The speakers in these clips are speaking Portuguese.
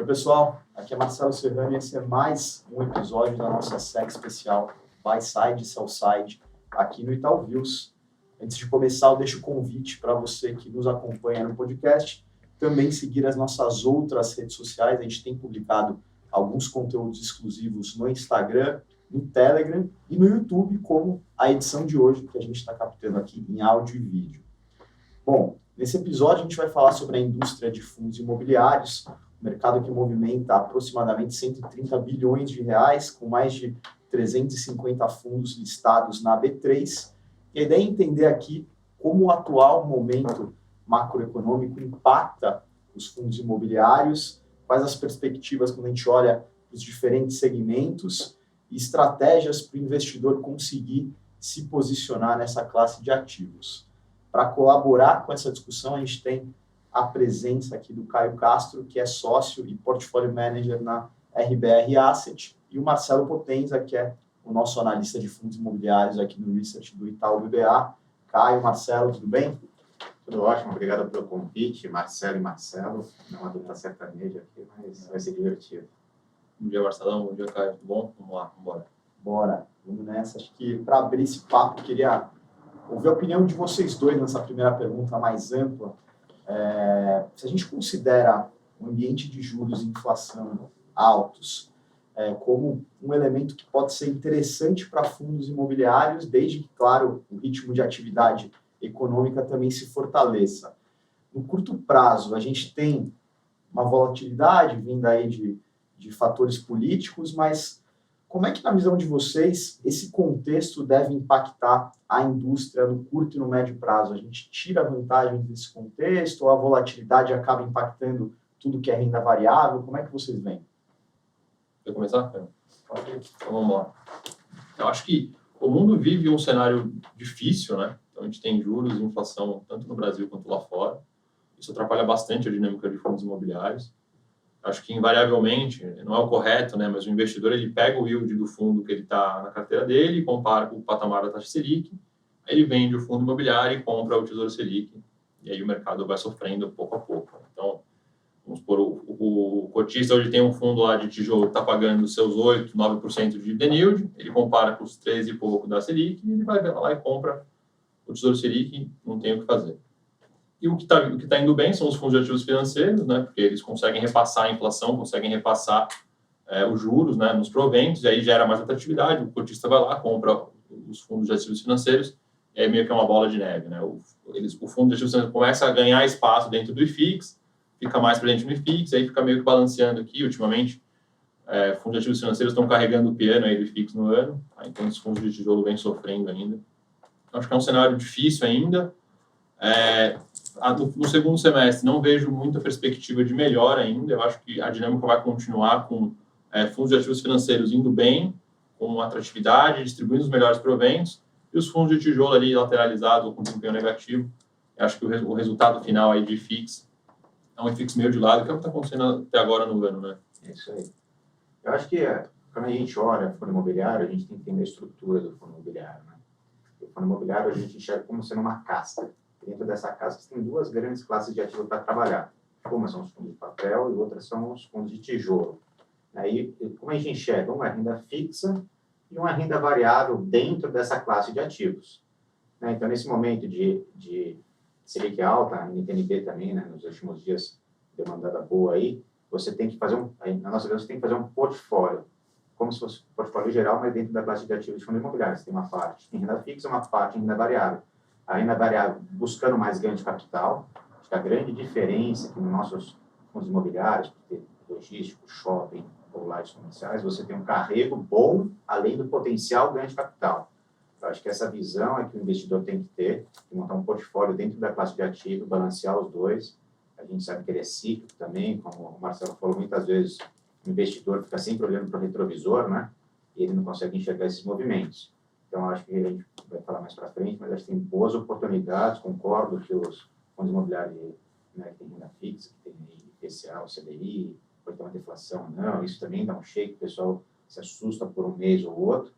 Oi, pessoal. Aqui é Marcelo Serrano e esse é mais um episódio da nossa série especial Buy Side e Sell Side aqui no Itaú Views. Antes de começar, eu deixo o convite para você que nos acompanha no podcast também seguir as nossas outras redes sociais. A gente tem publicado alguns conteúdos exclusivos no Instagram, no Telegram e no YouTube, como a edição de hoje, que a gente está captando aqui em áudio e vídeo. Bom, nesse episódio a gente vai falar sobre a indústria de fundos imobiliários, mercado que movimenta aproximadamente 130 bilhões de reais, com mais de 350 fundos listados na B3. E a ideia é entender aqui como o atual momento macroeconômico impacta os fundos imobiliários, quais as perspectivas quando a gente olha os diferentes segmentos e estratégias para o investidor conseguir se posicionar nessa classe de ativos. Para colaborar com essa discussão, a gente tem a presença aqui do Caio Castro, que é sócio e portfólio manager na RBR Asset, e o Marcelo Potenza, que é o nosso analista de fundos imobiliários aqui no Research do Itaú BBA. Caio, Marcelo, tudo bem? Tudo ótimo, obrigado pelo convite, Marcelo e Marcelo. Não é uma dupla sertaneja aqui, mas vai ser divertido. Bom dia, Marcelão. Bom dia, Caio. Tudo bom? Vamos lá, vamos embora. Bora, vamos nessa. Acho que para abrir esse papo, eu queria ouvir a opinião de vocês dois nessa primeira pergunta mais ampla. Se a gente considera um ambiente de juros e inflação altos como um elemento que pode ser interessante para fundos imobiliários, desde que, claro, o ritmo de atividade econômica também se fortaleça. No curto prazo, a gente tem uma volatilidade vinda aí de fatores políticos, mas como é que, na visão de vocês, esse contexto deve impactar a indústria no curto e no médio prazo? A gente tira vantagem desse contexto ou a volatilidade acaba impactando tudo que é renda variável? Como é que vocês veem? Quer começar? Então vamos lá. Eu acho que o mundo vive um cenário difícil, né? Então a gente tem juros e inflação tanto no Brasil quanto lá fora. Isso atrapalha bastante a dinâmica de fundos imobiliários. Acho que invariavelmente, não é o correto, né, mas o investidor ele pega o yield do fundo que ele está na carteira dele, compara com o patamar da taxa Selic, aí ele vende o fundo imobiliário e compra o Tesouro Selic, e aí o mercado vai sofrendo pouco a pouco. Então, vamos supor, o cotista hoje tem um fundo lá de tijolo que está pagando seus 8%, 9% de dividend yield, ele compara com os 13 e pouco da Selic, e ele vai lá e compra o Tesouro Selic, não tem o que fazer. E o que tá indo bem são os fundos de ativos financeiros, né? Porque eles conseguem repassar a inflação, conseguem repassar os juros, né, nos proventos, e aí gera mais atratividade. O cotista vai lá, compra os fundos de ativos financeiros, e aí meio que é uma bola de neve, né? O fundo de ativos financeiros começa a ganhar espaço dentro do IFIX, fica mais presente no IFIX, aí fica meio que balanceando aqui. Ultimamente, fundos de ativos financeiros estão carregando o piano aí do IFIX no ano, então os fundos de tijolo vêm sofrendo ainda. Então, acho que é um cenário difícil ainda. No segundo semestre não vejo muita perspectiva de melhora ainda. Eu acho que a dinâmica vai continuar com fundos de ativos financeiros indo bem, com atratividade, distribuindo os melhores proventos, e os fundos de tijolo ali lateralizados ou com desempenho negativo. Eu acho que o resultado final aí de IFIX é um IFIX meio de lado, que é o que está acontecendo até agora no ano, né? É isso aí. Eu acho que quando a gente olha fundo imobiliário, a gente tem que entender a estrutura do fundo imobiliário, né? O fundo imobiliário a gente enxerga como sendo uma casca. Dentro dessa casa, você tem duas grandes classes de ativo para trabalhar. Uma são os fundos de papel e outras são os fundos de tijolo. Aí, como a gente enxerga? Uma renda fixa e uma renda variável dentro dessa classe de ativos. Então, nesse momento de Selic alta, a NTNB também, né, nos últimos dias, deu uma andada boa aí, você tem que fazer na nossa vida, você tem que fazer um portfólio, como se fosse um portfólio geral, mas dentro da classe de ativos de fundo imobiliário. Você tem uma parte em renda fixa e uma parte em renda variável. A renda variável buscando mais ganho de capital. Acho que a grande diferença que nos nossos fundos imobiliários, porque logístico, shopping ou lajes comerciais, você tem um carrego bom, além do potencial ganho de capital. Eu acho que essa visão é que o investidor tem que ter, de montar um portfólio dentro da classe de ativo, balancear os dois. A gente sabe que ele é cíclico também, como o Marcelo falou, muitas vezes o investidor fica sempre olhando para o retrovisor, né? E ele não consegue enxergar esses movimentos. Então, acho que a gente vai falar mais para frente, mas acho que tem boas oportunidades. Concordo que os fundos imobiliários, né, que tem renda fixa, que tem IPCA, o CDI, pode ter uma deflação, não. Isso também dá um shake, o pessoal se assusta por um mês ou outro,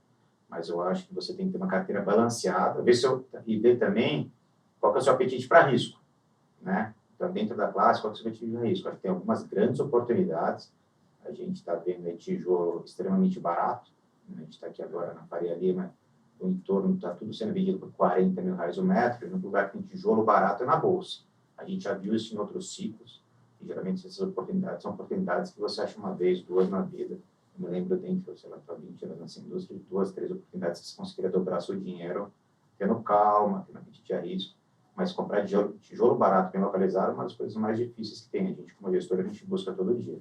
mas eu acho que você tem que ter uma carteira balanceada, e ver também qual que é o seu apetite para risco, né? Então, dentro da classe, qual que você vai de risco? Acho que tem algumas grandes oportunidades. A gente está vendo aí tijolo extremamente barato. A gente está aqui agora na Faria Lima, o entorno está tudo sendo vendido por R$40 mil o metro, e no lugar que tem tijolo barato é na Bolsa. A gente já viu isso em outros ciclos, e geralmente essas oportunidades são oportunidades que você acha uma vez, duas na vida. Eu me lembro dentro, sei lá, estou 20 anos nessa indústria, 2, 3 oportunidades que você conseguiria dobrar seu dinheiro, tendo calma, tendo apetite a risco. Mas comprar tijolo barato, bem localizado, é uma das coisas mais difíceis que tem. A gente, como gestor, a gente busca todo dia.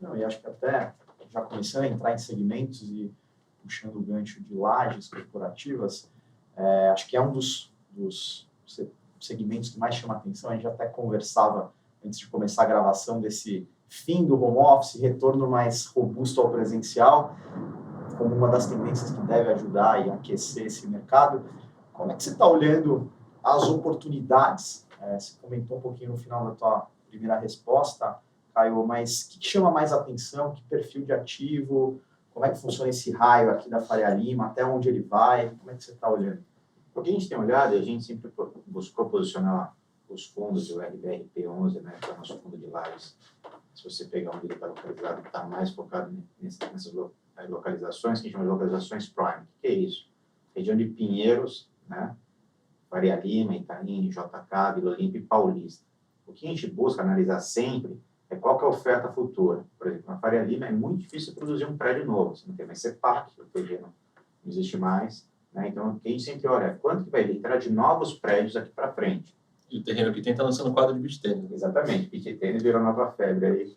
Não, e acho que até já começando a entrar em segmentos e puxando o gancho de lajes corporativas, acho que é um dos segmentos que mais chama atenção. A gente até conversava antes de começar a gravação desse fim do home office, retorno mais robusto ao presencial, como uma das tendências que deve ajudar e aquecer esse mercado. Como é que você está olhando as oportunidades? Você comentou um pouquinho no final da tua primeira resposta, Caio, mas o que chama mais atenção? Que perfil de ativo? Como é que funciona esse raio aqui da Faria Lima? Até onde ele vai? Como é que você está olhando? O que a gente tem olhado, a gente sempre buscou posicionar os fundos, o RBRP11, né, que é o nosso fundo de lajes. Se você pegar onde ele está localizado, está mais focado nessas localizações, que a gente chama de localizações prime. O que é isso? Região de Pinheiros, né, Faria Lima, Itaim, JK, Vila Olímpia e Paulista. O que a gente busca analisar sempre é qual que é a oferta futura. Por exemplo, na Faria Lima é muito difícil produzir um prédio novo. Você não tem mais CEPAC, o terreno não existe mais. Né? Então, o que a gente sempre olha é quanto que vai entrar de novos prédios aqui para frente. E o terreno que tem está lançando quadro de beach tennis. Exatamente. Beach tennis virou nova febre aí.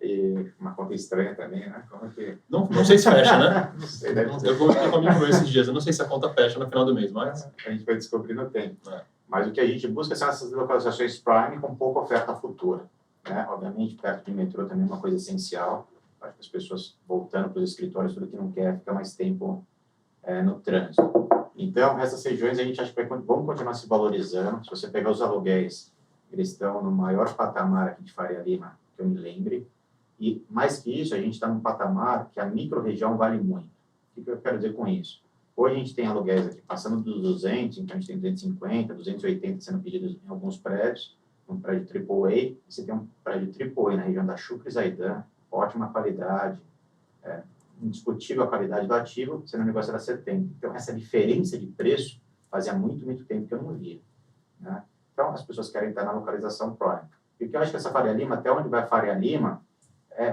E uma conta estranha também, né? Como que... não sei se fecha, né? Não sei, deve ser. Eu vou com a minha esses dias. Eu não sei se a conta fecha no final do mês, mas... A gente vai descobrir no tempo. Mas o que a gente busca são essas localizações prime com pouca oferta futura. Né? Obviamente, perto de metrô também é uma coisa essencial. Acho que as pessoas voltando para os escritórios, tudo que não quer, fica mais tempo no trânsito. Então, essas regiões a gente acha que vão continuar se valorizando. Se você pegar os aluguéis, eles estão no maior patamar aqui de Faria Lima, que eu me lembre. E, mais que isso, a gente está num patamar que a micro-região vale muito. O que eu quero dizer com isso? Hoje a gente tem aluguéis aqui passando dos 200, então a gente tem 250, 280 sendo pedidos em alguns prédios, um prédio AAA, você tem um prédio AAA na região da Chucre e Zaidan, ótima qualidade, indiscutível a qualidade do ativo, sendo um negócio era 70. Então, essa diferença de preço fazia muito, muito tempo que eu não via. Né? Então, as pessoas querem estar na localização prime. E o que eu acho que essa Faria Lima, até onde vai a Faria Lima,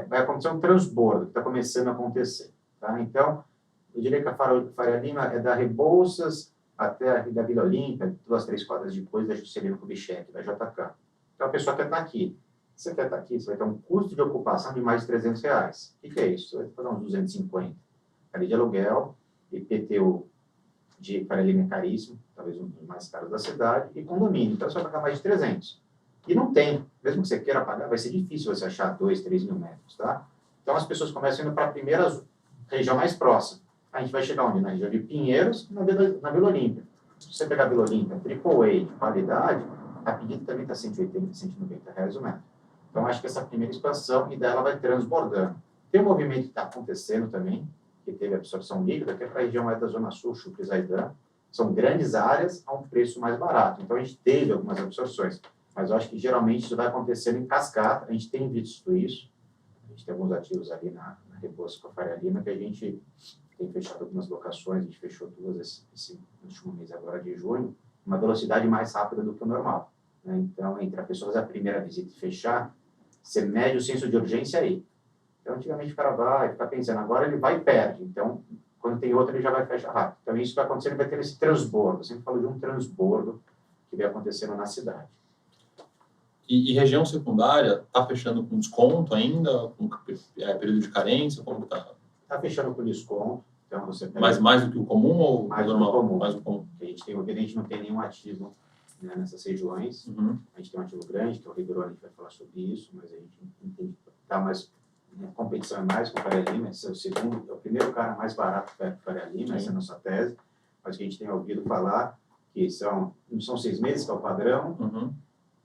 vai acontecer um transbordo, que está começando a acontecer. Tá? Então, eu diria que a Faria Lima é da Rebouças até a Vila Olímpia, 2, 3 quadras depois da Juscelino Kubitschek, da JK. Então, a pessoa quer estar aqui. Se você quer estar aqui, você vai ter um custo de ocupação de mais de R$300. O que é isso? Você vai pagar uns 250 ali de aluguel, IPTU de Faria Lima é caríssimo, talvez um dos mais caros da cidade, e condomínio. Então, você vai pagar mais de 300. E não tem. Mesmo que você queira pagar, vai ser difícil você achar 2, 3 mil metros, tá? Então, as pessoas começam indo para a primeira região mais próxima. A gente vai chegar onde? Na região de Pinheiros e na Vila Olímpia. Se você pegar a Vila Olímpia, AAA de qualidade, a pedida também está R$180, R$190 o metro. Então, acho que essa primeira expansão, e dela vai transbordando. Tem um movimento que está acontecendo também, que teve absorção líquida, que é para a região mais da Zona Sul, Chucre e Zaidan. São grandes áreas a um preço mais barato. Então, a gente teve algumas absorções. Mas eu acho que, geralmente, isso vai acontecendo em cascata. A gente tem visto isso. A gente tem alguns ativos ali na Rebouças com a Faria Lima, que a gente tem fechado algumas locações. A gente fechou 2 esse último mês agora de junho, uma velocidade mais rápida do que o normal. Né? Então, entre a pessoa fazer a primeira visita e fechar, você mede o senso de urgência aí. Então, antigamente o cara vai ficar pensando, agora ele vai e perde. Então, quando tem outro, ele já vai fechar rápido. Então, isso vai acontecer, ele vai ter esse transbordo. Eu sempre falo de um transbordo que vem acontecendo na cidade. E região secundária, está fechando com desconto ainda? Com período de carência? Como está? Está fechando com desconto. Então, você pega... Mas mais do que o comum ou mais normal? Do comum. Mais do comum. A gente não tem nenhum ativo, né, nessas regiões. Uhum. A gente tem um ativo grande, que é o Ribeirão, a gente vai falar sobre isso, mas a gente entende que tá mais, a competição é mais com o Faria Lima, esse é o primeiro cara mais barato perto do Faria Lima, essa é a nossa tese, mas que a gente tem ouvido falar que não são 6 meses, que é o padrão,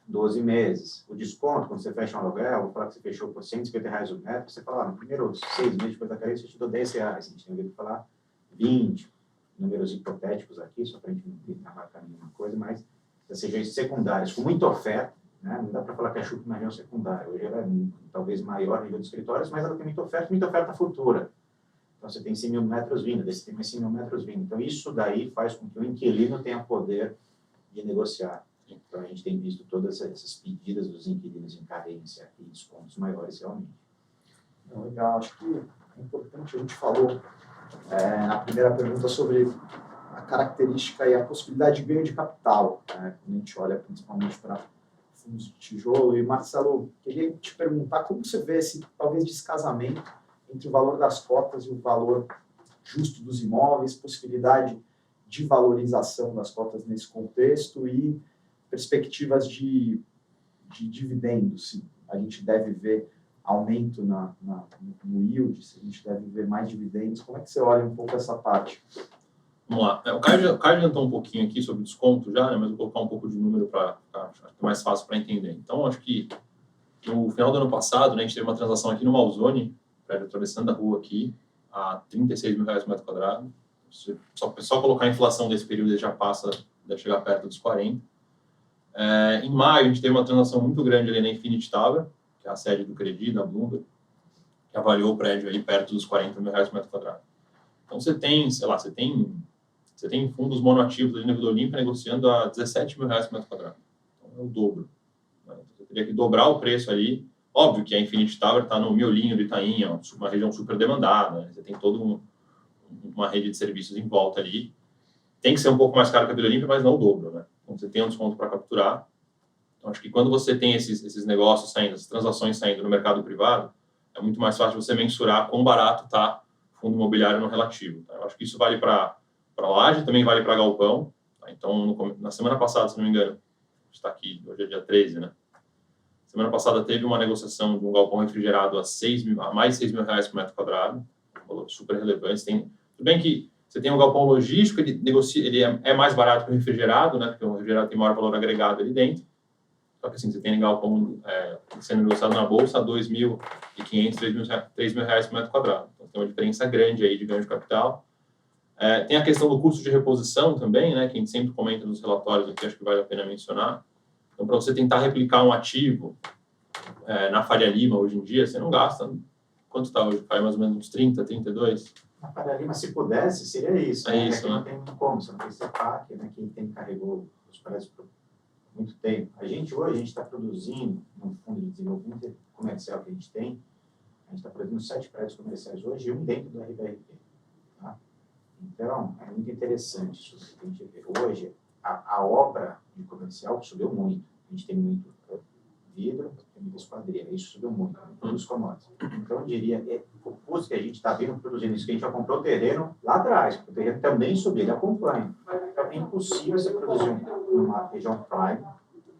12 meses. O desconto, quando você fecha um aluguel, vou falar que você fechou por R$150 o metro, você fala, no primeiro 6 meses depois da carência, eu te dou R$10. A gente tem ouvido falar 20, números hipotéticos aqui, só para a gente não marcar nenhuma coisa, mas das regiões secundárias, com muita oferta, né? Não dá para falar que a Chup é uma região secundária. Hoje ela é talvez maior nível de escritórios, mas ela tem muita oferta futura. Então, você tem 100 mil metros vindo, você tem mais 100 mil metros vindo. Então, isso daí faz com que o inquilino tenha poder de negociar. Então, a gente tem visto todas essas pedidas dos inquilinos em carência aqui, descontos maiores realmente. Legal, acho que é importante, a gente falou na primeira pergunta sobre a característica e a possibilidade de ganho de capital, né, quando a gente olha principalmente para fundos de tijolo. E, Marcelo, queria te perguntar como você vê esse, talvez, descasamento entre o valor das cotas e o valor justo dos imóveis, possibilidade de valorização das cotas nesse contexto e perspectivas de dividendos, se a gente deve ver aumento no yield, se a gente deve ver mais dividendos. Como é que você olha um pouco essa parte? Vamos lá. O Caio adiantou um pouquinho aqui sobre desconto já, né, mas eu vou colocar um pouco de número para ficar mais fácil para entender. Então, acho que no final do ano passado, né, a gente teve uma transação aqui no Malzone, prédio atravessando a rua aqui, a R$36 mil o metro quadrado. Só colocar a inflação desse período, ele já passa, deve chegar perto dos 40. Em maio, a gente teve uma transação muito grande ali na Infinity Tower, que é a sede do Credi, da Bloomberg, que avaliou o prédio aí perto dos R$40 mil o metro quadrado. Então, você tem, sei lá, você tem fundos monoativos ali na Vila Olímpia negociando a R$17 mil o metro quadrado. Então, é o dobro. Né? Então, você teria que dobrar o preço ali. Óbvio que a Infinity Tower está no miolinho do Itaim, é uma região super demandada, né? Você tem toda uma rede de serviços em volta ali. Tem que ser um pouco mais caro que a Vila Olímpia, mas não o dobro, né? Então, você tem um desconto para capturar. Então, acho que quando você tem esses negócios saindo, essas transações saindo no mercado privado, é muito mais fácil você mensurar quão barato está o fundo imobiliário no relativo. Tá? Eu acho que isso vale para laje, também vale para galpão. Tá? Então, na semana passada, se não me engano, está aqui, hoje é dia 13, né? Semana passada teve uma negociação de um galpão refrigerado a mais de 6 mil reais por metro quadrado, um valor super relevante. Tudo bem que você tem um galpão logístico, ele é mais barato que o refrigerado, né? Porque o refrigerado tem maior valor agregado ali dentro. Só que assim, você tem galpão sendo negociado na bolsa a 2.500, 3 mil reais por metro quadrado. Então, tem uma diferença grande aí de ganho de capital. Tem a questão do custo de reposição também, né? Que a gente sempre comenta nos relatórios aqui, acho que vale a pena mencionar. Então, para você tentar replicar um ativo na Faria Lima, hoje em dia, você não gasta... Quanto está hoje? Cai mais ou menos uns 30, 32? Na Faria Lima, se pudesse, seria isso. É isso, né? Não tem como, você não tem CEPAC, né? Quem carregou os prédios por muito tempo. A gente está produzindo, no fundo de desenvolvimento comercial que a gente está produzindo 7 prédios comerciais hoje e um dentro do RBRP. Tá? Então, é muito interessante isso que a gente vê. Hoje, a obra de comercial subiu muito. A gente tem muito vidro, tem muita esquadria. Isso subiu muito, todos os commodities. Então, eu diria, o custo que a gente está vendo produzindo isso, que a gente já comprou o terreno lá atrás, porque o terreno também subiu, ele acompanha. Então, é impossível você produzir numa região prime,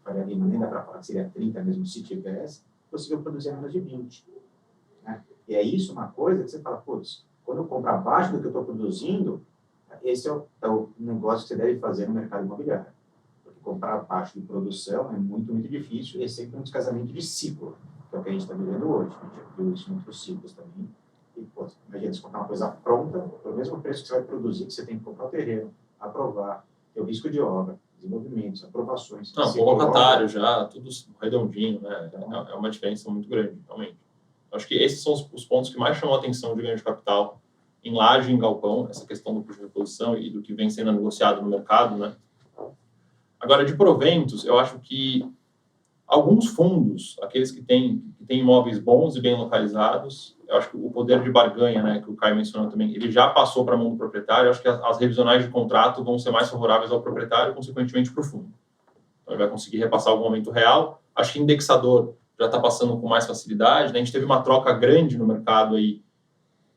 Faria Lima, nem dá para falar que seria 30 mesmo se tivesse, possível produzir menos de 20. Né? E é isso uma coisa que você fala, putz, quando eu compro abaixo do que eu estou produzindo, esse é o negócio que você deve fazer no mercado imobiliário. Porque comprar abaixo de produção é muito, muito difícil e é sempre um descasamento de ciclo, que é o que a gente está vivendo hoje. A gente já viu isso em outros ciclos também. E, pô, imagina, você comprar uma coisa pronta, pelo mesmo preço que você vai produzir, que você tem que comprar o terreno, aprovar, ter o risco de obra, desenvolvimentos, aprovações. Não, com locatário já, tudo redondinho, né? É uma diferença muito grande, realmente. Eu acho que esses são os pontos que mais chamam a atenção de ganho de capital em laje e em galpão, essa questão do custo de reposição e do que vem sendo negociado no mercado, né? Agora, de proventos, eu acho que alguns fundos, aqueles que têm imóveis bons e bem localizados, eu acho que o poder de barganha, né, que o Caio mencionou também, ele já passou para a mão do proprietário. Eu acho que as revisionais de contrato vão ser mais favoráveis ao proprietário, consequentemente para o fundo. Então, ele vai conseguir repassar algum aumento real. Acho que indexador já está passando com mais facilidade, né? A gente teve uma troca grande no mercado aí,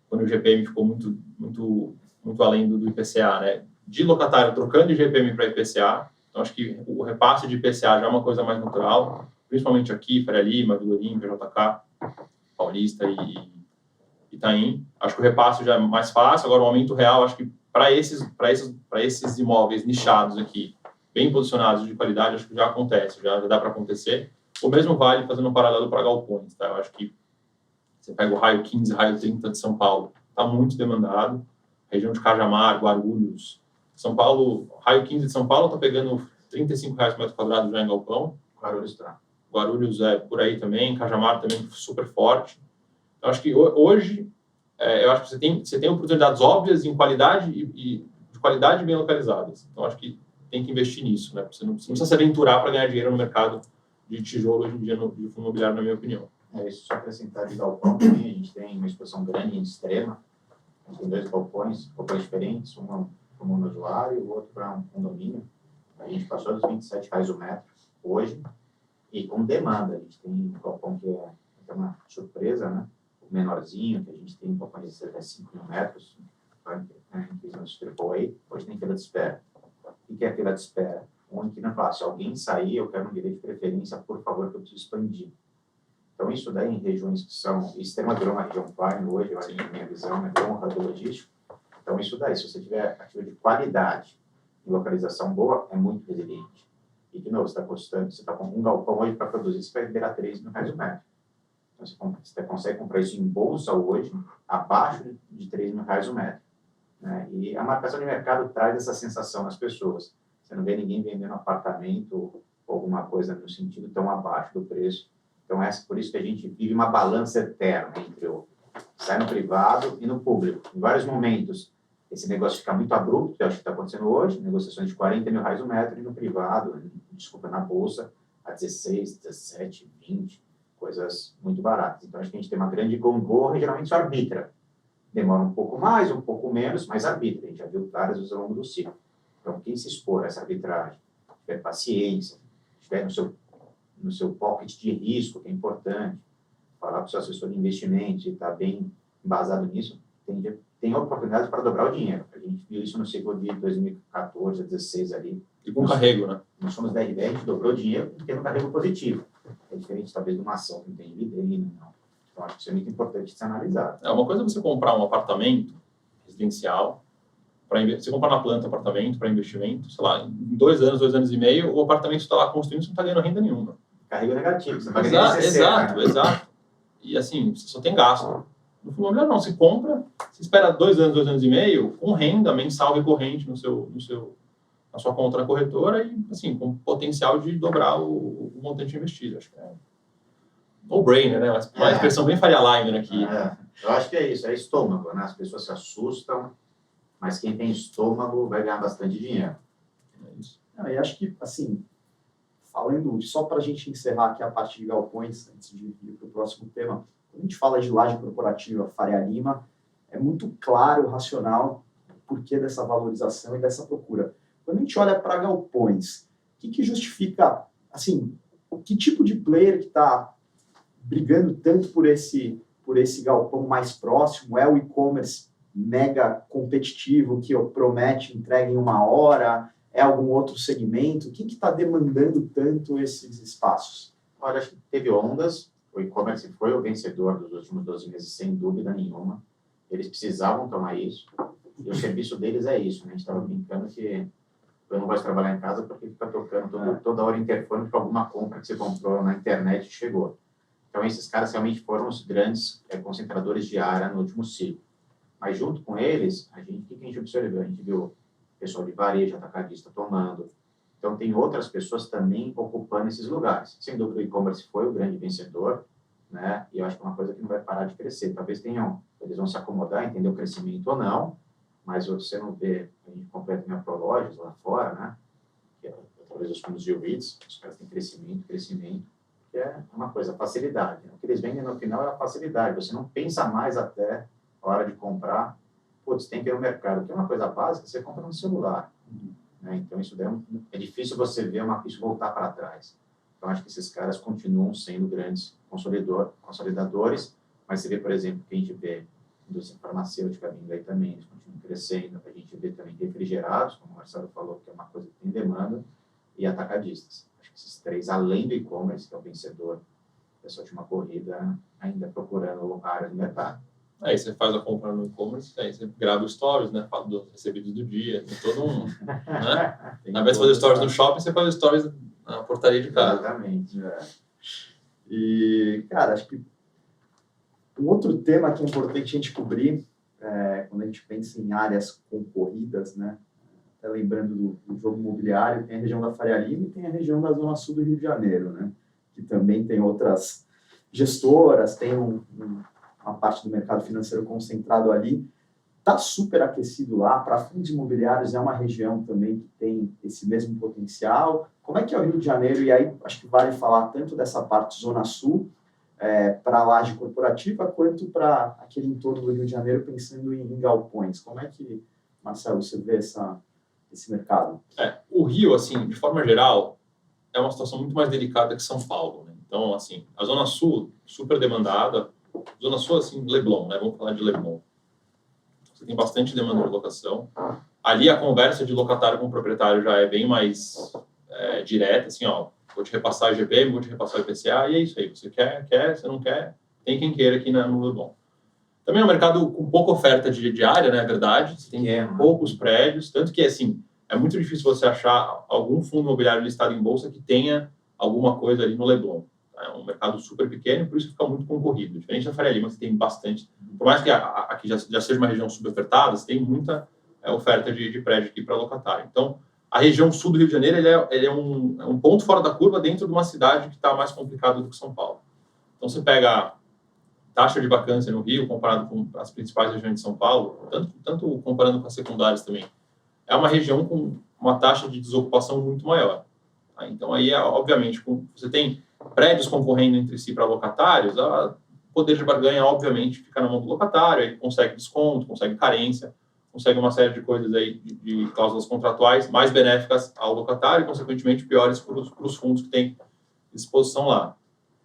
quando o GPM ficou muito, muito, muito além do IPCA, né? De locatário trocando de GPM para IPCA. Então, acho que o repasse de IPCA já é uma coisa mais natural, principalmente aqui, Faria Lima, Vila Olímpia, JK, Paulista e Itaim. Acho que o repasse já é mais fácil. Agora, o aumento real, acho que para esses imóveis nichados aqui, bem posicionados de qualidade, acho que já acontece, já dá para acontecer. O mesmo vale fazendo um paralelo para galpões, tá? Eu acho que você pega o raio 15, raio 30 de São Paulo, está muito demandado. Região de Cajamar, Guarulhos. São Paulo, raio 15 de São Paulo está pegando R$35 por metro quadrado já em galpão. Guarulhos está. Guarulhos é por aí também, Cajamar também super forte. Então, acho que hoje, eu acho que você tem oportunidades óbvias em qualidade e de qualidade bem localizadas. Então, acho que tem que investir nisso, né? Você não precisa se aventurar para ganhar dinheiro no mercado de tijolo hoje em dia, de fundo imobiliário, na minha opinião. Isso só acrescentar de galpão também, a gente tem uma exposição grande em Extrema, a gente tem 2 galpões diferentes, um para um monousuário e o outro para um condomínio. A gente passou dos R$27 o metro hoje, e com demanda. A gente tem um galpão que é uma surpresa, né? O menorzinho, que a gente tem um galpão de cerca de 5 mil metros, em questões AAA, hoje tem fila de espera. O que é fila de espera? O inquilino fala, se alguém sair, eu quero um direito de preferência, por favor, que eu preciso expandir. Então, isso daí em regiões que são... Extrema virou uma região prime hoje, eu acho que minha visão é um hub logístico. Então, isso daí, se você tiver ativo de qualidade e localização boa, é muito resiliente. E, de novo, você está com um galpão hoje para produzir, você vai liberar R$3 mil o metro. Então, você consegue comprar isso em bolsa hoje, abaixo de R$3 mil o metro. Né? E a marcação de mercado traz essa sensação nas pessoas. Você não vê ninguém vendendo apartamento ou alguma coisa no sentido tão abaixo do preço. Então, por isso que a gente vive uma balança eterna entre o sai no privado e no público. Em vários momentos, esse negócio fica muito abrupto, que eu acho que está acontecendo hoje, negociações de R$40 mil o metro, e no privado, na bolsa, a 16, 17, 20, coisas muito baratas. Então, acho que a gente tem uma grande gongorra e geralmente isso arbitra. Demora um pouco mais, um pouco menos, mas arbitra. A gente já viu várias vezes ao longo do ciclo. Então, quem se expor a essa arbitragem, tiver paciência, estiver no seu pocket de risco, que é importante, falar para o seu assessor de investimentos e estar bem embasado nisso, tem oportunidades para dobrar o dinheiro. A gente viu isso no ciclo de 2014 a 2016 ali. E com carrego, né? Nós somos da RBR, a gente dobrou o dinheiro tendo carrego positivo. É diferente, talvez, de uma ação que não tem dividendo, não. Então, acho que isso é muito importante de ser analisado. Uma coisa é você comprar um apartamento residencial, você comprar na planta apartamento para investimento, sei lá, em 2 anos, 2 anos e meio, o apartamento está lá construindo, você não está ganhando renda nenhuma. Carrego negativo, você vai ganhar Exato. E assim, você só tem gasto. No fundo imobiliário não, você compra, você espera 2 anos, 2 anos e meio, com renda mensal recorrente na sua conta na corretora e, assim, com potencial de dobrar o montante investido. Acho que é no-brainer, né? Uma expressão bem Faria Limer aqui. Eu acho que é isso, é estômago, né? As pessoas se assustam, mas quem tem estômago vai ganhar bastante dinheiro. É isso. E acho que, assim, falando, só para a gente encerrar aqui a parte de galpões, antes de ir para o próximo tema, quando a gente fala de laje corporativa Faria Lima, é muito claro, racional, o porquê dessa valorização e dessa procura. Quando a gente olha para galpões, o que justifica, assim, que tipo de player que está brigando tanto por esse galpão mais próximo? É o e-commerce mega competitivo que promete entrega em 1 hora? É algum outro segmento? O que está demandando tanto esses espaços? Olha, acho que teve ondas. O e-commerce foi o vencedor dos últimos 12 meses, sem dúvida nenhuma. Eles precisavam tomar isso. E o serviço deles é isso, né? A gente estava brincando que eu não gosto de trabalhar em casa porque fica tocando toda hora interfone porque alguma compra que você comprou na internet chegou. Então, esses caras realmente foram os grandes concentradores de área no último ciclo. Mas, junto com eles, o que a gente observou? A gente viu o pessoal de varejo, atacadista tomando. Então, tem outras pessoas também ocupando esses lugares. Sem dúvida, o e-commerce foi o grande vencedor, né? E eu acho que é uma coisa que não vai parar de crescer. Talvez eles vão se acomodar, entender o crescimento ou não, mas você não vê, a gente completa em Prologis lá fora, né? Que é através dos fundos de REITs, os caras têm crescimento, que é uma coisa, facilidade. O que eles vendem no final é a facilidade. Você não pensa mais até a hora de comprar, tem que ir no mercado, que é uma coisa básica, você compra no celular. Né? Então, isso daí é difícil você ver isso voltar para trás. Então, acho que esses caras continuam sendo grandes consolidadores, mas você vê, por exemplo, que a gente vê indústria farmacêutica vindo aí também, eles continuam crescendo, a gente vê também refrigerados, como o Marcelo falou, que é uma coisa que tem demanda, e atacadistas. Acho que esses 3, além do e-commerce, que é o vencedor dessa última corrida, ainda procurando a área do mercado. Aí você faz a compra no e-commerce, aí você grava os stories, né? Fala dos recebidos do dia, tem todo um... né? Ao invés de fazer stories no shopping, você faz stories na portaria de casa. Exatamente. E, cara, acho que um outro tema que é importante a gente cobrir, quando a gente pensa em áreas concorridas, né? Até lembrando do jogo imobiliário, tem a região da Faria Lima e tem a região da Zona Sul do Rio de Janeiro, né? que também tem outras gestoras, tem uma parte do mercado financeiro concentrado ali. Está super aquecido lá. Para fundos imobiliários é uma região também que tem esse mesmo potencial. Como é que é o Rio de Janeiro? E aí acho que vale falar tanto dessa parte Zona Sul, para a laje corporativa, quanto para aquele entorno do Rio de Janeiro, pensando em galpões. Como é que, Marcelo, você vê esse mercado? O Rio, assim, de forma geral, é uma situação muito mais delicada que São Paulo, né? Então, assim, a Zona Sul, super demandada. Zona Sul, assim, Leblon, né? Vamos falar de Leblon. Você tem bastante demanda de locação. Ali a conversa de locatário com proprietário já é bem mais direta, assim, ó, vou te repassar a GP, vou te repassar o IPCA, e é isso aí. Você quer, você não quer, tem quem queira aqui no Leblon. Também é um mercado com pouca oferta de área, né, é verdade. Você tem poucos prédios, tanto que, assim, é muito difícil você achar algum fundo imobiliário listado em bolsa que tenha alguma coisa ali no Leblon. É um mercado super pequeno, por isso fica muito concorrido. Diferente da Faria Lima, que tem bastante. Por mais que aqui já seja uma região subofertada, você tem muita oferta de prédio aqui para locatário. Então, a região sul do Rio de Janeiro ele é um ponto fora da curva dentro de uma cidade que está mais complicada do que São Paulo. Então, você pega a taxa de vacância no Rio, comparado com as principais regiões de São Paulo, tanto comparando com as secundárias também, é uma região com uma taxa de desocupação muito maior. Tá? Então, aí, obviamente, você tem prédios concorrendo entre si para locatários, o poder de barganha, obviamente, fica na mão do locatário, ele consegue desconto, consegue carência, consegue uma série de coisas aí, de cláusulas contratuais mais benéficas ao locatário e, consequentemente, piores para os fundos que têm exposição lá.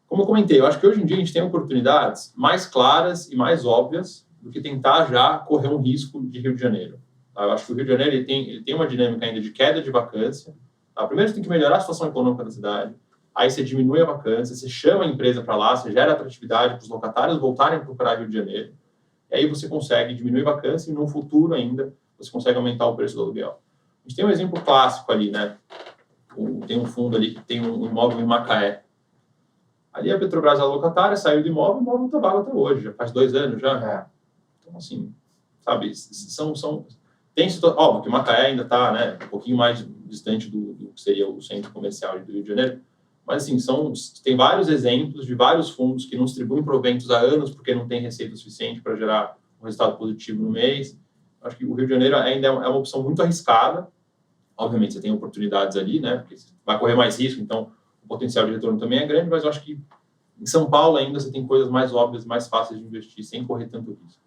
Como eu comentei, eu acho que hoje em dia a gente tem oportunidades mais claras e mais óbvias do que tentar já correr um risco de Rio de Janeiro. Tá? Eu acho que o Rio de Janeiro ele tem uma dinâmica ainda de queda de vacância. Tá? Primeiro, você tem que melhorar a situação econômica da cidade. Aí você diminui a vacância, você chama a empresa para lá, você gera atratividade para os locatários voltarem a procurar Rio de Janeiro. E aí você consegue diminuir a vacância e no futuro ainda você consegue aumentar o preço do aluguel. A gente tem um exemplo clássico ali, né? Tem um fundo ali que tem um imóvel em Macaé. Ali a Petrobras, a locatária, saiu do imóvel, o imóvel está vago até hoje, já faz 2 anos já. Então, assim, sabe, tem situações, óbvio que Macaé ainda está, né, um pouquinho mais distante do que seria o centro comercial do Rio de Janeiro, mas, assim, tem vários exemplos de vários fundos que não distribuem proventos há anos porque não tem receita suficiente para gerar um resultado positivo no mês. Acho que o Rio de Janeiro ainda é uma opção muito arriscada. Obviamente, você tem oportunidades ali, né, porque você vai correr mais risco, então o potencial de retorno também é grande, mas eu acho que em São Paulo ainda você tem coisas mais óbvias, mais fáceis de investir, sem correr tanto risco.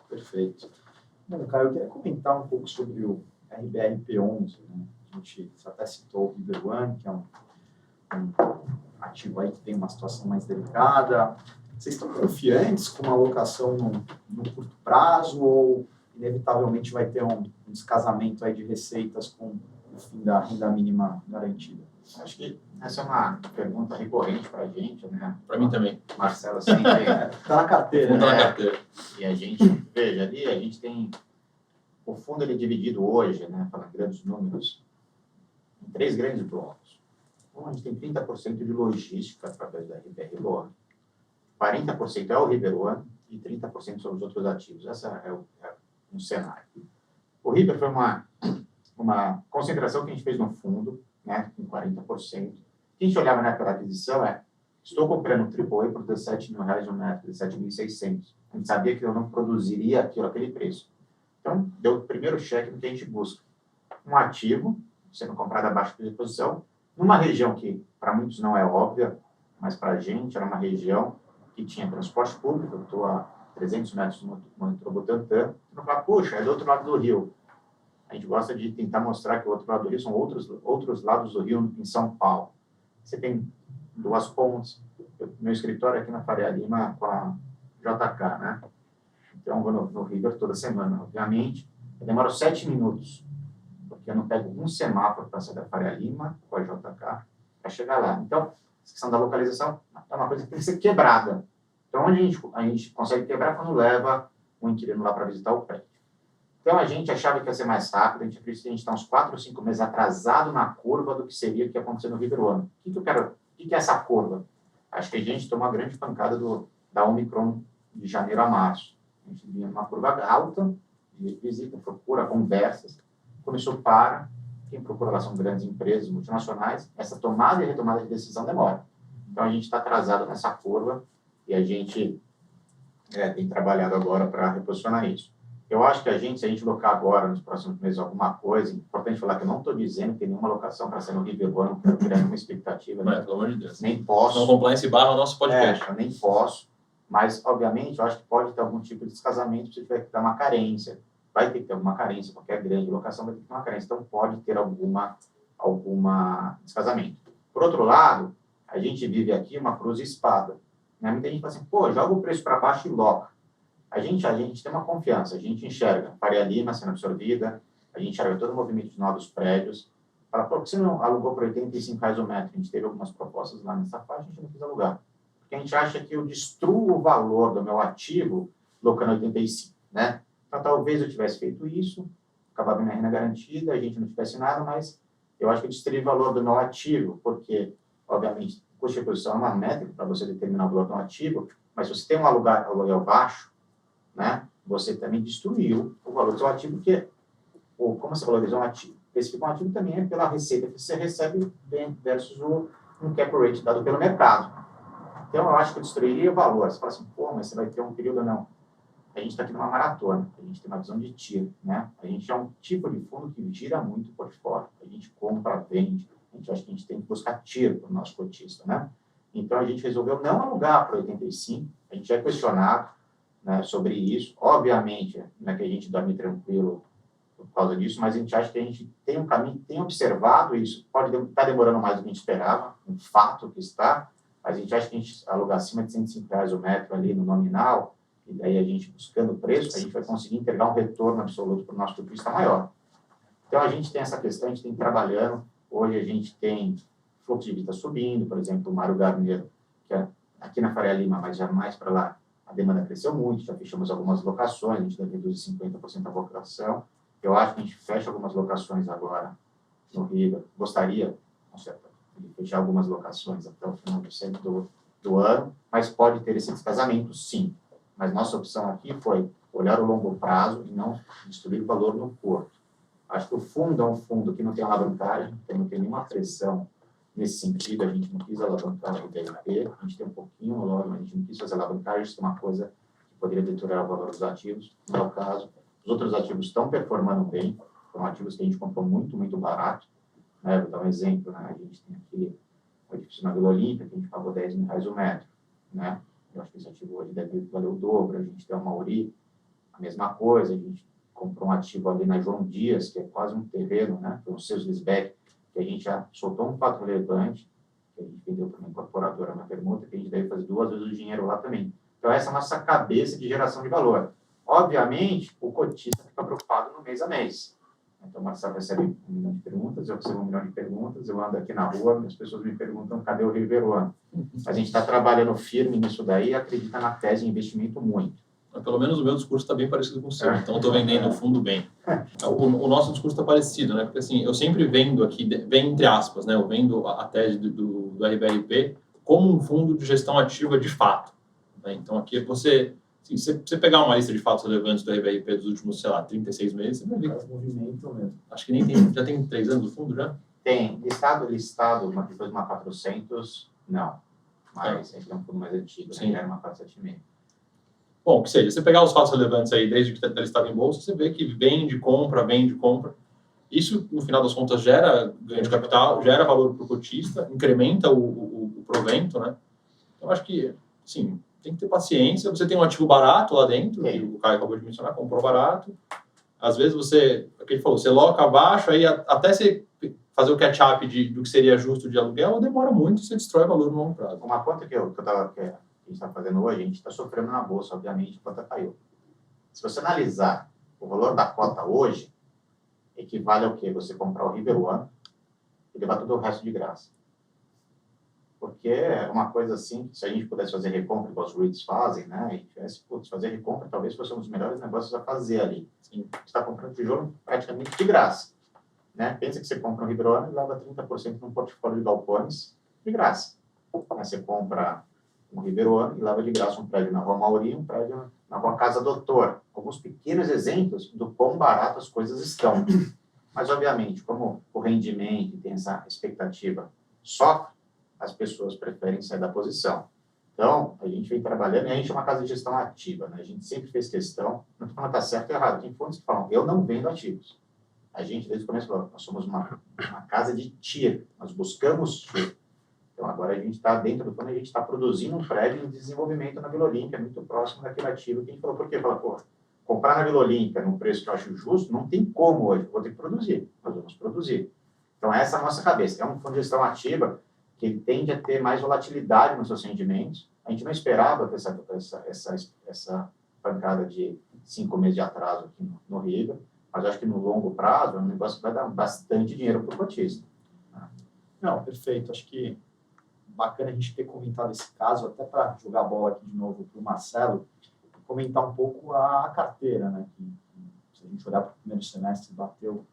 Perfeito. Bom, Caio, eu queria comentar um pouco sobre o RBRP11, né? A gente até citou o River One, que é um ativo aí que tem uma situação mais delicada. Vocês estão confiantes com uma alocação no curto prazo ou inevitavelmente vai ter um descasamento aí de receitas com o fim da renda mínima garantida? Acho que essa é uma pergunta recorrente para a gente, né? Para mim também. Marcelo sempre está na carteira, né? Tá na carteira. E a gente, veja, ali a gente tem o fundo ele é dividido hoje, né, para grandes números, em 3 grandes blocos. Então, a gente tem 30% de logística através da RBR Log, 40% é o River One e 30% são os outros ativos. Esse é um cenário. O River foi uma concentração que a gente fez no fundo, né, com 40%. O que a gente olhava na época da aquisição estou comprando um AAA por R$17 mil no metro, R$17.600. A gente sabia que eu não produziria aquele preço. Então, deu o primeiro cheque do que a gente busca. Um ativo, sendo comprado abaixo da posição, numa região que para muitos não é óbvia, mas para a gente era uma região que tinha transporte público. Eu estou a 300 metros no metrô Butantã. Não fala, puxa, é do outro lado do rio. A gente gosta de tentar mostrar que o outro lado do rio são outros lados do rio em São Paulo. Você tem 2 pontes. Meu escritório é aqui na Faria Lima com a JK, né? Então, eu vou no River toda semana, obviamente. Eu demoro 7 minutos, porque eu não pego um semáforo para sair da Faria Lima com a JK para chegar lá. Então, a questão da localização é uma coisa que tem que ser quebrada. Então, onde a gente consegue quebrar quando leva um inquilino lá para visitar o prédio. Então, a gente achava que ia ser mais rápido, a gente está uns 4 ou 5 meses atrasado na curva do que seria o que ia acontecer no River One. O que é essa curva? Acho que a gente tomou uma grande pancada da Omicron de janeiro a março. A gente vinha numa curva alta, de visita, procura, conversas. Começou para, quem procura lá são grandes empresas multinacionais, essa tomada e retomada de decisão demora. Então, a gente está atrasado nessa curva e a gente tem trabalhado agora para reposicionar isso. Eu acho que se a gente locar agora, nos próximos meses, alguma coisa, importante falar que eu não estou dizendo que tem nenhuma locação para ser no River One, não quero criar nenhuma expectativa. Mas, pelo amor de Deus. Nem posso. Não compliance barra o nosso podcast. Eu nem posso, mas, obviamente, eu acho que pode ter algum tipo de descasamento se tiver que dar uma carência. Vai ter que ter alguma carência, qualquer grande locação vai ter que ter uma carência. Então, pode ter alguma descasamento. Por outro lado, a gente vive aqui uma cruz e espada. Né? Muita gente fala assim, pô, joga o preço para baixo e loca. A gente tem uma confiança, a gente enxerga Faria Lima sendo absorvida, a gente enxerga todo o movimento de novos prédios. Fala, pô, por que você não alugou por R$85 o metro? A gente teve algumas propostas lá nessa faixa, a gente não quis alugar. Porque a gente acha que eu destruo o valor do meu ativo locando 85, né? Então, talvez eu tivesse feito isso, acabava minha renda garantida, a gente não tivesse nada, mas eu acho que eu destruí o valor do meu ativo, porque, obviamente, o custo de reposição é uma métrica para você determinar o valor do ativo, mas se você tem um aluguel baixo, né, você também destruiu o valor do seu ativo, porque como você valorizou um ativo? Especificar um ativo também é pela receita que você recebe versus um cap rate dado pelo mercado. Então, eu acho que eu destruiria o valor. Você fala assim, pô, mas você vai ter um período ou não? A gente está aqui numa maratona, a gente tem uma visão de tiro, né? A gente é um tipo de fundo que gira muito o portfólio. A gente compra, vende, a gente acha que a gente tem que buscar tiro para o nosso cotista, né? Então, a gente resolveu não alugar para 85, a gente é questionado, né, sobre isso. Obviamente, não é que a gente dorme tranquilo por causa disso, mas a gente acha que a gente tem um caminho, tem observado isso, pode estar demorando mais do que a gente esperava, um fato que está, mas a gente acha que a gente alugar acima de R$105 o metro ali no nominal, e daí a gente buscando o preço, a gente vai conseguir entregar um retorno absoluto para o nosso cotista maior. Então, a gente tem essa questão, a gente tem trabalhando, hoje a gente tem fluxo de vida subindo, por exemplo, o Mário Garneiro, que é aqui na Faria Lima, mas já mais para lá, a demanda cresceu muito, já fechamos algumas locações, a gente deve reduzir 50% a locação. Eu acho que a gente fecha algumas locações agora no River. Gostaria, com certeza, de fechar algumas locações até o final do ano, mas pode ter esse descasamento, sim. Mas nossa opção aqui foi olhar o longo prazo e não destruir o valor no curto. Acho que o fundo é um fundo que não tem alavancagem, então não tem nenhuma pressão nesse sentido. A gente não quis alavancar o DRP, a gente tem um pouquinho no logo, mas a gente não quis fazer alavancagem, isso é uma coisa que poderia deteriorar o valor dos ativos, não é o caso. Os outros ativos estão performando bem, são ativos que a gente comprou muito, muito barato. Né? Vou dar um exemplo, né? A gente tem aqui o edifício na Vila Olímpia, que a gente pagou R$10.000 o metro. Né? Eu acho que esse ativo hoje deve valer o dobro. A gente tem o Mauri, a mesma coisa. A gente comprou um ativo ali na João Dias, que é quase um terreno, né? Que é o Seus Lisbeck, que a gente já soltou um fato relevante, que a gente vendeu para uma incorporadora na permuta, que a gente deve fazer 2 vezes o dinheiro lá também. Então, essa é a nossa cabeça de geração de valor. Obviamente, o cotista fica preocupado no mês a mês. Então, o Marcelo recebe 1 milhão de perguntas, eu recebo 1 milhão de perguntas, eu ando aqui na rua, as pessoas me perguntam cadê o River One. A gente está trabalhando firme nisso daí e acredita na tese de investimento muito. Mas, pelo menos o meu discurso está bem parecido com o seu, então eu estou vendendo o fundo bem. O nosso discurso está parecido, né? Porque assim, eu sempre vendo aqui, vem entre aspas, né? Eu vendo a tese do RBRP como um fundo de gestão ativa de fato. Né? Então, aqui você... Se você pegar uma lista de fatos relevantes do RBRP dos últimos, sei lá, 36 meses, você vai ver que movimento mesmo. Acho que nem tem, já tem 3 anos o fundo já? Tem. Listado, depois de uma 400, não. Mas esse é um fundo mais antigo, né? Era uma 476. Bom, que seja, você pegar os fatos relevantes aí, desde que está listado em bolsa, você vê que vende, compra. Isso, no final das contas, gera ganho de capital, gera valor para o cotista, incrementa o provento, né? Então, acho que, sim, tem que ter paciência. Você tem um ativo barato lá dentro, que o Caio acabou de mencionar, comprou barato. Às vezes você, o que ele falou, você loca abaixo, aí até você fazer o catch-up do que seria justo de aluguel, demora muito e você destrói valor no longo prazo. Uma conta que a gente está fazendo hoje, a gente está sofrendo na bolsa, obviamente, a cota caiu. Se você analisar o valor da cota hoje, equivale ao quê? Você comprar o River One e levar todo o resto de graça. Porque é uma coisa assim, que se a gente pudesse fazer recompra, igual os REITs fazem, né? A gente tivesse, fazer recompra, talvez fosse um dos melhores negócios a fazer ali. Sim. Você está comprando tijolo praticamente de graça. Né? Pensa que você compra um River One e leva 30% num portfólio de galpões de graça. Aí você compra um River One e leva de graça um prédio na Rua Mauri, um prédio na Rua Casa Doutor. Alguns pequenos exemplos do quão barato as coisas estão. Mas, obviamente, como o rendimento tem essa expectativa sofre, as pessoas preferem sair da posição. Então, a gente vem trabalhando, e a gente é uma casa de gestão ativa, né? A gente sempre fez questão, não estou falando que está certo ou errado, tem fundos que falam, eu não vendo ativos. A gente, desde o começo, falou, nós somos uma casa de TIR, nós buscamos TIR. Então, agora a gente está dentro do fundo, a gente está produzindo um prédio em desenvolvimento na Vila Olímpia, muito próximo daquele ativo que a gente falou, por quê? Fala, pô, comprar na Vila Olímpia num preço que eu acho justo, não tem como hoje, vou ter que produzir, nós vamos produzir. Então, essa é a nossa cabeça. É um fundo de gestão ativa que ele tende a ter mais volatilidade nos seus rendimentos. A gente não esperava ter essa pancada de 5 meses de atraso aqui no Riga, mas acho que no longo prazo é um negócio que vai dar bastante dinheiro para o cotista. Não, perfeito. Acho que bacana a gente ter comentado esse caso, até para jogar a bola aqui de novo para o Marcelo, comentar um pouco a carteira, né? Que, se a gente olhar para o primeiro semestre, bateu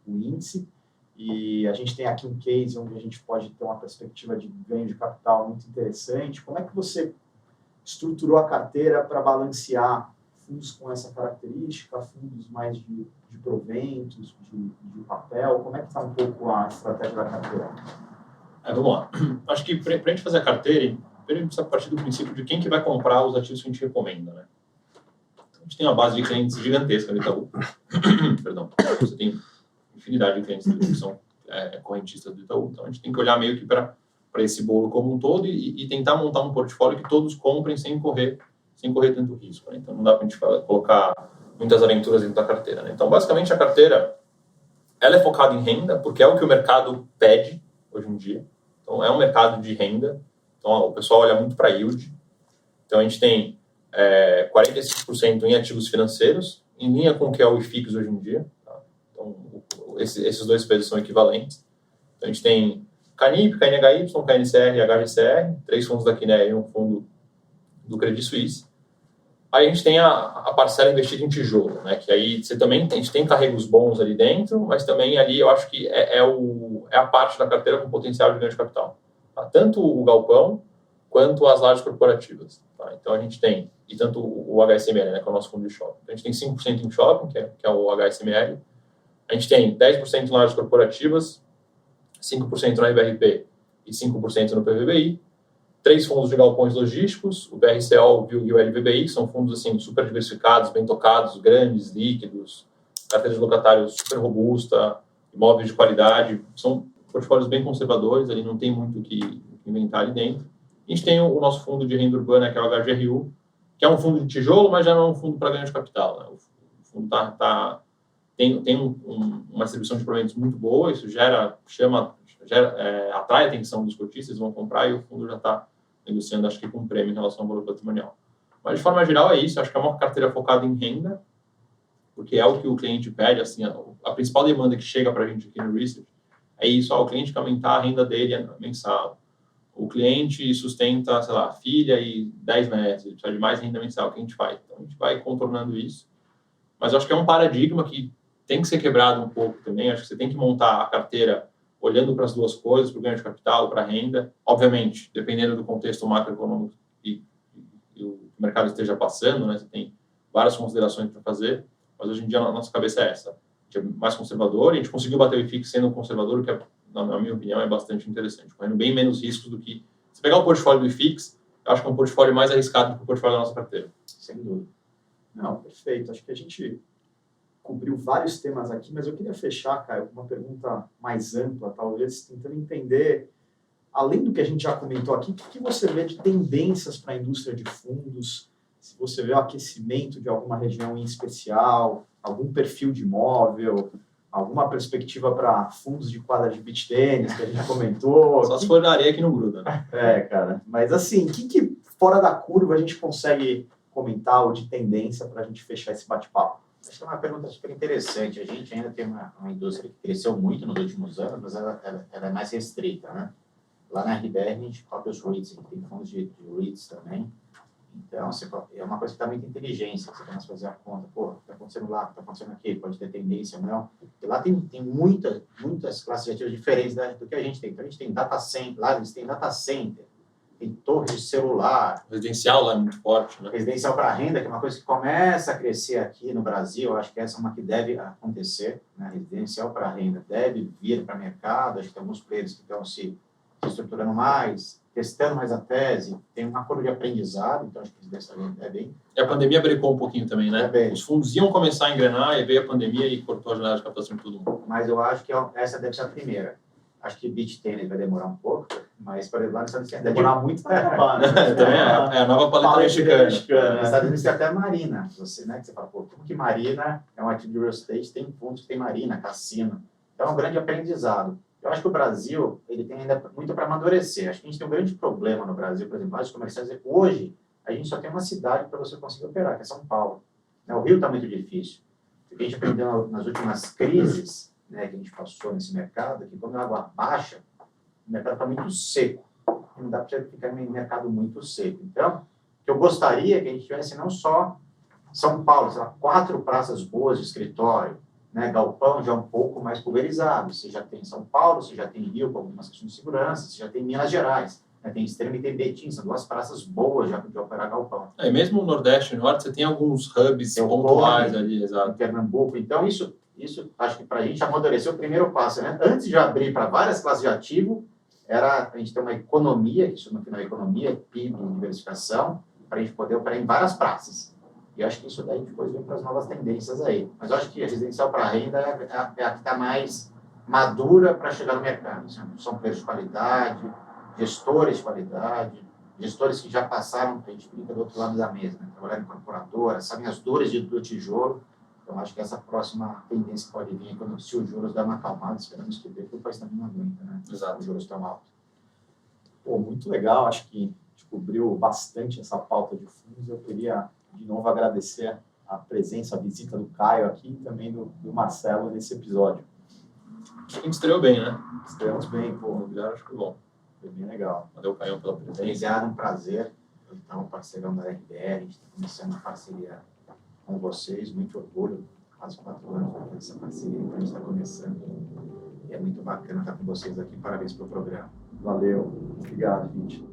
o índice, e a gente tem aqui um case onde a gente pode ter uma perspectiva de ganho de capital muito interessante. Como é que você estruturou a carteira para balancear fundos com essa característica, fundos mais de proventos, de papel? Como é que está um pouco a estratégia da carteira? Vamos lá. Acho que para a gente fazer a carteira, primeiro a gente precisa partir do princípio de quem que vai comprar os ativos que a gente recomenda, né? Então, a gente tem uma base de clientes gigantesca no Itaú. Perdão. Você tem infinidade de clientes que são correntistas do Itaú. Então, a gente tem que olhar meio que para esse bolo como um todo e tentar montar um portfólio que todos comprem sem correr tanto risco, né? Então, não dá para a gente colocar muitas aventuras dentro da carteira, né? Então, basicamente, a carteira ela é focada em renda, porque é o que o mercado pede hoje em dia. Então, é um mercado de renda. Então, o pessoal olha muito para yield. Então, a gente tem 45% em ativos financeiros, em linha com o que é o IFIX hoje em dia. Tá? Então, esses dois pesos são equivalentes. Então, a gente tem CANIP, KNHY, KNCR e HGCR, 3 fundos da Kinea e um fundo do Credit Suisse. Aí a gente tem a parcela investida em tijolo, né? Que aí a gente tem carregos bons ali dentro, mas também ali eu acho que é a parte da carteira com potencial de ganho de capital. Tá? Tanto o galpão quanto as lajes corporativas. Tá? Então a gente tem, e tanto o HSML, né, que é o nosso fundo de shopping. Então, a gente tem 5% em shopping, que é o HSML. A gente tem 10% em lajes corporativas, 5% na IBRP e 5% no PVBI. 3 fundos de galpões logísticos, o BRCO, o VILG e o LVBI, são fundos assim, super diversificados, bem tocados, grandes, líquidos, carteira de locatários super robusta, imóveis de qualidade, são portfólios bem conservadores, ali não tem muito o que inventar ali dentro. A gente tem o nosso fundo de renda urbana, que é o HGRU, que é um fundo de tijolo, mas já não é um fundo para ganho de capital, né? O fundo tem uma distribuição de proventos muito boa, isso atrai a atenção dos cotistas, vão comprar e o fundo já está negociando, acho que com prêmio em relação ao valor patrimonial. Mas, de forma geral, é isso. Acho que é uma carteira focada em renda, porque é o que o cliente pede. Assim, a principal demanda que chega para a gente aqui no Research é isso. O cliente quer aumentar a renda dele mensal. O cliente sustenta, sei lá, filha e 10 netos. Ele precisa de mais renda mensal. O que a gente faz? Então, a gente vai contornando isso. Mas acho que é um paradigma que tem que ser quebrado um pouco também. Acho que você tem que montar a carteira olhando para as duas coisas, para o ganho de capital, para a renda. Obviamente, dependendo do contexto macroeconômico e o mercado esteja passando, né, você tem várias considerações para fazer, mas hoje em dia a nossa cabeça é essa. A gente é mais conservador e a gente conseguiu bater o IFIX sendo um conservador, que, na minha opinião, é bastante interessante, correndo bem menos riscos do que... Se pegar o portfólio do IFIX, eu acho que é um portfólio mais arriscado do que o portfólio da nossa carteira. Sem dúvida. Não, perfeito. Acho que a gente cobriu vários temas aqui, mas eu queria fechar, Caio, com uma pergunta mais ampla, talvez, tentando entender, além do que a gente já comentou aqui, o que você vê de tendências para a indústria de fundos, se você vê o aquecimento de alguma região em especial, algum perfil de imóvel, alguma perspectiva para fundos de quadra de beach tênis, que a gente comentou. Só se for na areia que não gruda, né? Cara, mas assim, o que fora da curva a gente consegue comentar ou de tendência para a gente fechar esse bate-papo? Acho que é uma pergunta super interessante. A gente ainda tem uma indústria que cresceu muito nos últimos anos, mas ela é mais restrita, né? Lá na RBR, a gente copia os REITs, a gente tem fundos de REITs também. Então, é uma coisa que dá muita inteligência. Você começa a fazer a conta, pô, está acontecendo lá, está acontecendo aqui, pode ter tendência ou não. E lá tem muitas classes de ativos diferentes do que a gente tem. Então, a gente tem data center, lá eles têm data center, tem torre de celular. Residencial lá é muito forte, né? Residencial para renda, que é uma coisa que começa a crescer aqui no Brasil. Acho que essa é uma que deve acontecer, né? Residencial para renda deve vir para o mercado. Acho que tem alguns players que estão se se estruturando mais, testando mais a tese, tem uma curva de aprendizado, então acho que dessa vez é bem... E a pandemia brecou um pouquinho também, né? É bem. Os fundos iam começar a engrenar e veio a pandemia e cortou a janela de captação de todo mundo. Mas eu acho que essa deve ser a primeira. Acho que beach tennis vai demorar um pouco, mas para levar nos Estados Unidos... Demorar muito para acabar, né? Também é a nova paleta mexicana. Nos Estados Unidos tem até marina. Você, né, que você fala, pô, como que marina é um ativo de real estate, tem fundos que tem marina, cassino. Então é um grande aprendizado. Eu acho que o Brasil ele tem ainda muito para amadurecer. Acho que a gente tem um grande problema no Brasil, por exemplo, vários comerciantes. Hoje, a gente só tem uma cidade para você conseguir operar, que é São Paulo. O Rio está muito difícil. O que a gente aprendeu nas últimas crises, né, que a gente passou nesse mercado, é que quando a água baixa, o mercado está muito seco. E não dá para ficar em um mercado muito seco. Então, o que eu gostaria é que a gente tivesse não só São Paulo, sei lá, 4 praças boas de escritório, né, galpão já um pouco mais pulverizado. Você já tem São Paulo, você já tem Rio com algumas questões de segurança, você já tem Minas Gerais, né, tem Extrema e tem Betim, são 2 praças boas já de operar galpão. E mesmo no Nordeste e no Norte, você tem alguns hubs Tem o pontuais Cone, ali, exato. Em Pernambuco. Então, isso acho que para a gente amadurecer o primeiro passo, né? Antes de abrir para várias classes de ativo, era a gente ter uma economia, isso no final é economia, PIB, diversificação, para a gente poder operar em várias praças. E acho que isso daí depois vem para as novas tendências aí. Mas eu acho que a residencial para renda é a que está mais madura para chegar no mercado. São players de qualidade, gestores de qualidade, gestores que já passaram, a gente brinca do outro lado da mesa, né? Trabalhar em incorporadora, sabem as dores do tijolo. Então, acho que essa próxima tendência pode vir quando se os juros dão uma acalmada, esperamos que dê, porque o país também não aguenta, né? Exato. Os juros estão altos. Pô, muito legal, acho que descobriu bastante essa pauta de fundos. Eu queria, de novo, agradecer a presença, a visita do Caio aqui e também do Marcelo nesse episódio. A gente estreou bem, né? Estamos bem, pô, Imobiliário, acho que foi bom. foi bem legal. Valeu, Caio, pela presença. Obrigado, um prazer. Então, parceirão da RBR, a gente está começando uma parceria com vocês, muito orgulho, quase 4 anos dessa parceria, então a gente está começando. E é muito bacana estar com vocês aqui. Parabéns pelo programa. Valeu, obrigado, gente.